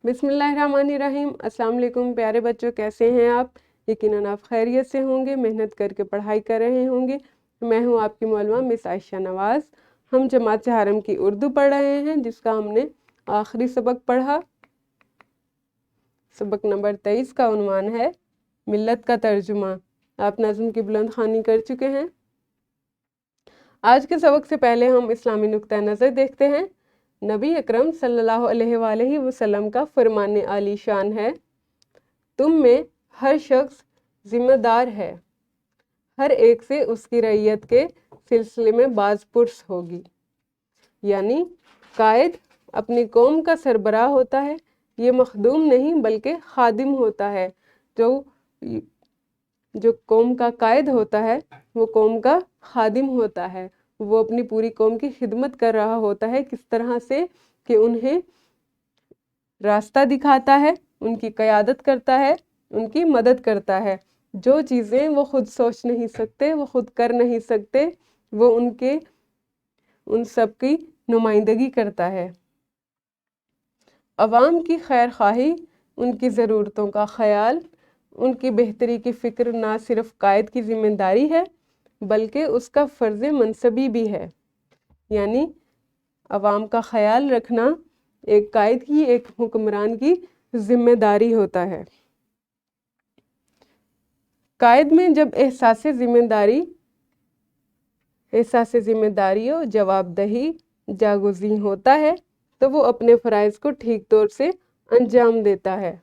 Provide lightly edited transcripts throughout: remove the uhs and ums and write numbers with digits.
बिस्मिल्लाहिर्रहमानिर्रहीम। अस्सलाम वालेकुम प्यारे बच्चों, कैसे हैं आप? यकीनन आप खैरियत से होंगे, मेहनत करके पढ़ाई कर रहे होंगे। मैं हूं आपकी मौलमा मिस आयशा नवाज़। हम जमात हारम की उर्दू पढ़ रहे हैं, जिसका हमने आखिरी सबक पढ़ा। सबक नंबर 23 का उन्वान है मिल्लत का तर्जुमा। आप नज़्म की बुलंद ख़्वानी कर चुके हैं। आज के सबक से पहले हम इस्लामी नुक्ता नज़र देखते हैं। नबी अकरम सल्लल्लाहु अलैहि वसल्लम का फरमान आली शान है, तुम में हर शख्स जिम्मेदार है, हर एक से उसकी रैयत के सिलसिले में बाज़ पुर्स होगी। यानी कायद अपनी कौम का सरबराह होता है, ये मखदूम नहीं बल्कि खादिम होता है। जो कौम का कायद होता है वो कौम का खादिम होता है, वो अपनी पूरी कौम की खिदमत कर रहा होता है। किस तरह से कि उन्हें रास्ता दिखाता है, उनकी क़यादत करता है, उनकी मदद करता है। जो चीज़ें वो खुद सोच नहीं सकते, वो खुद कर नहीं सकते, वो उन सब की नुमाइंदगी करता है। अवाम की खैर ख्वाही, उनकी ज़रूरतों का ख्याल, उनकी बेहतरी की फ़िक्र ना सिर्फ कायद की ज़िम्मेदारी है बल्कि उसका फ़र्ज़ मनसबी भी है। यानी अवाम का ख्याल रखना एक कायद की, एक हुक्मरान की ज़िम्मेदारी होता है। कायद में जब एहसास ज़िम्मेदारी और जवाबदही जागुज़ी होता है तो वो अपने फ़राइज़ को ठीक तौर से अंजाम देता है।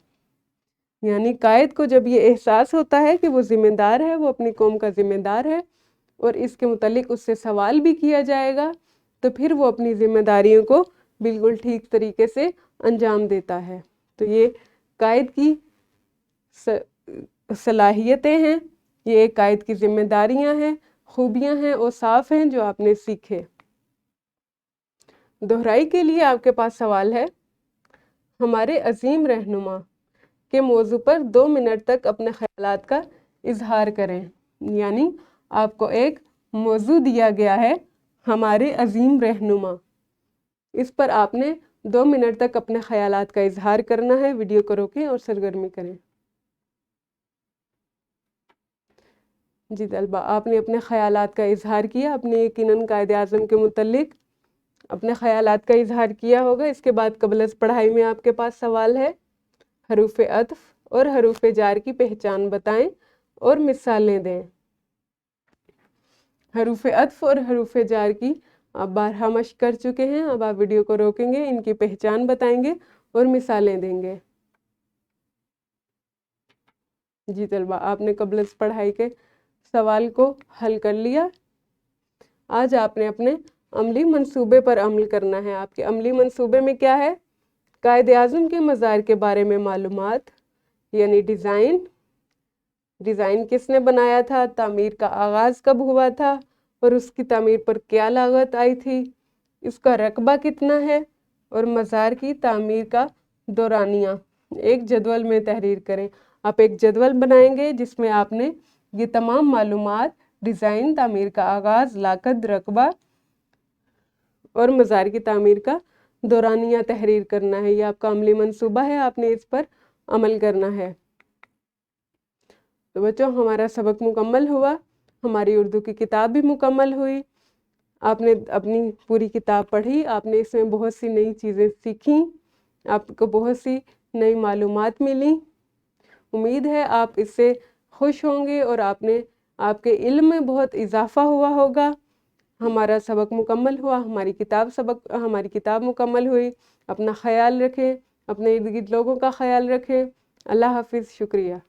यानी कायद को जब ये एहसास होता है कि वो ज़िम्मेदार है, वो अपनी कौम का ज़िम्मेदार है और इसके मुतालिक उससे सवाल भी किया जाएगा, तो फिर वो अपनी ज़िम्मेदारियों को बिल्कुल ठीक तरीके से अंजाम देता है। तो ये कायद की सलाहियतें हैं, ये कायद की ज़िम्मेदारियां हैं, खूबियां हैं और साफ़ हैं जो आपने सीखे। दोहराई के लिए आपके पास सवाल है, हमारे अजीम रहनुमा के मौजू पर 2 मिनट तक अपने ख्यालात का इजहार करें। यानी आपको एक मौजू दिया गया है, हमारे अजीम रहनुमा, इस पर आपने 2 मिनट तक अपने ख्यालात का इजहार करना है। वीडियो को रोकें और सरगर्मी करें। जी तलबा, आपने अपने ख्यालात का इजहार किया, अपने यकीनन कायदे आज़म के मुतल्लिक अपने ख्यालात का इजहार किया होगा। इसके बाद क़ब्ल पढ़ाई में आपके पास सवाल है, हरूफ अत्फ़ और हरूफ जार की पहचान बताएं और मिसालें दें। हरूफ अत्फ़ और हरूफ जार की आप बारहा मश्क कर चुके हैं। अब आप वीडियो को रोकेंगे, इनकी पहचान बताएंगे और मिसालें देंगे। जी तलबा, आपने क़ब्ल पढ़ाई के सवाल को हल कर लिया। आज आपने अपने अमली मंसूबे पर अमल करना है। आपके अमली मंसूबे में क्या है? कायदे आज़म के मज़ार के बारे में मालूमात, यानी डिज़ाइन किसने बनाया था, तामीर का आगाज़ कब हुआ था और उसकी तामीर पर क्या लागत आई थी, इसका रकबा कितना है और मज़ार की तामीर का दौरानिया एक जदवल में तहरीर करें। आप एक जदवल बनाएंगे जिसमें आपने ये तमाम मालूमात, डिज़ाइन, तामीर का आगाज़, लागत, रकबा और मज़ार की तामीर का दौरानिया तहरीर करना है। ये आपका अमली मंसूबा है, आपने इस पर अमल करना है। तो बच्चों, हमारा सबक मुकम्मल हुआ, हमारी उर्दू की किताब भी मुकम्मल हुई। आपने अपनी पूरी किताब पढ़ी, आपने इसमें बहुत सी नई चीज़ें सीखी, आपको बहुत सी नई मालूमात मिली। उम्मीद है आप इससे खुश होंगे और आपके इल्म में बहुत इजाफ़ा हुआ होगा। हमारा सबक मुकम्मल हुआ, हमारी किताब मुकम्मल हुई। अपना ख्याल रखें, अपने इर्द गिर्द लोगों का ख्याल रखें। अल्लाह हाफिज़, शुक्रिया।